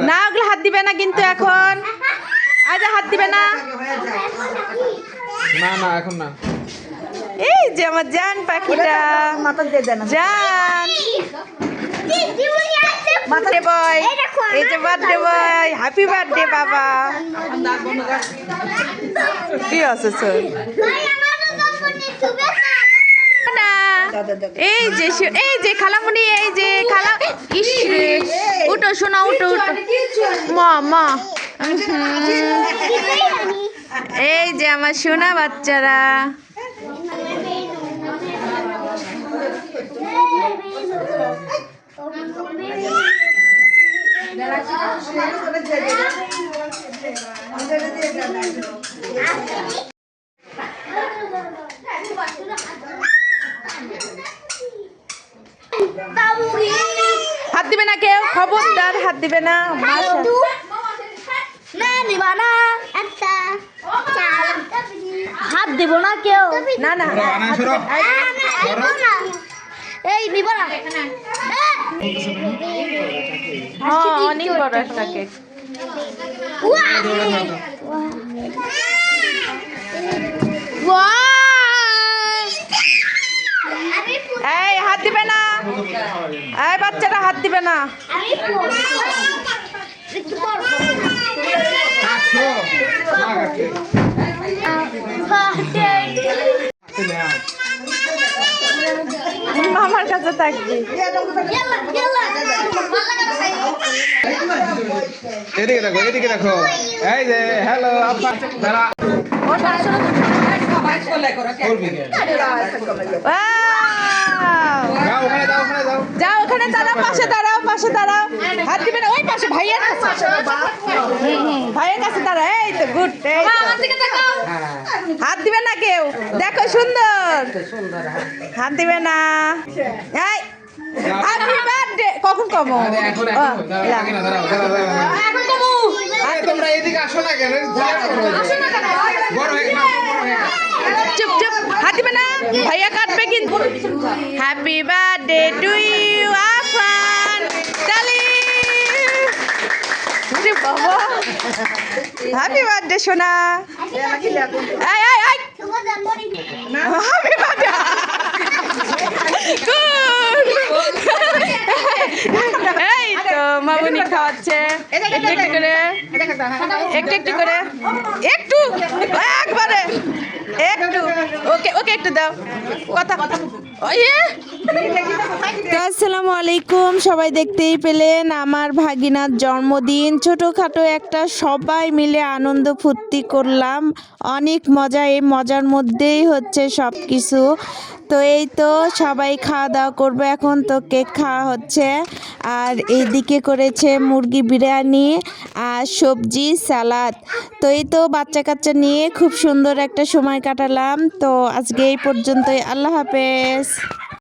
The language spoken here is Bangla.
না ওগুলো হাত দিবে না কিন্তু এখন। আজ হাত দিবে না। না না এখন না। এই যে আমার জান পাখিটা জান বার্থডে বয়, এই যে বার্থডে বয়, হ্যাপি বার্থডে বাবা। কি আছে স্যার না এই যে খালামুনি, এই যে খালা, ইস রে উঠো শোনা, উঠো উঠো মা মা। এই যে আমার সোনা বাচ্চারা। হাত দিবে না কেউ, খবরদার হাত দিবে না। হাত দিব না কেউ, না না এই দিব না। অনেক বড় একটা কেক। এই হাত দিবে না, এই বাচ্চারা হাত দিবে না। মামার কাছে থাকবি। এদিকে দেখো, এদিকে দেখো। এই যে হ্যালো আপা দাঁড়া। যাও ওখানে দাঁড়াও, পাশে দাঁড়াও, পাশে দাঁড়াও। হাত দিবে না, ওই পাশে ভাইয়ের কাছে, ভাইয়ের কাছে দাঁড়াও। এই তো গুড। হাত দিবে না কেউ, দেখো সুন্দর। হাত দিবে না। এই হ্যাপি বার্থডে কখন কমো? তোমরা এদিকে আসো না কেন? চুপ চুপ, হাত দিবে না, ভাইয়া কাটবে কিন্তু। Happy birthday to you Afan তালি। বাবা হ্যাপি বার্থডে সোনা। এই এই এই হ্যাপি বার্থডে। এই তো মামুনি খাওয়াচ্ছে একটু একটু করে, একটু একটু করে, একটু একবারে একটু। ওকে ওকে একটু দাও কথা। আসসালামু আলাইকুম, সবাই দেখতেই পেলেন আমার ভাগিনার জন্মদিন। ছোটোখাটো একটা সবাই মিলে আনন্দ ফুর্তি করলাম, অনেক মজা। এই মজার মধ্যেই হচ্ছে সব কিছু। তো এই তো সবাই খাওয়া দাওয়া করবে এখন। তো কেক খাওয়া হচ্ছে, আর এইদিকে করেছে মুরগি বিরিয়ানি আর সবজি সালাদ। তো এই তো বাচ্চা কাচ্চা নিয়ে খুব সুন্দর একটা সময় কাটালাম। তো আজকে এই পর্যন্তই, আল্লাহ হাফেজ।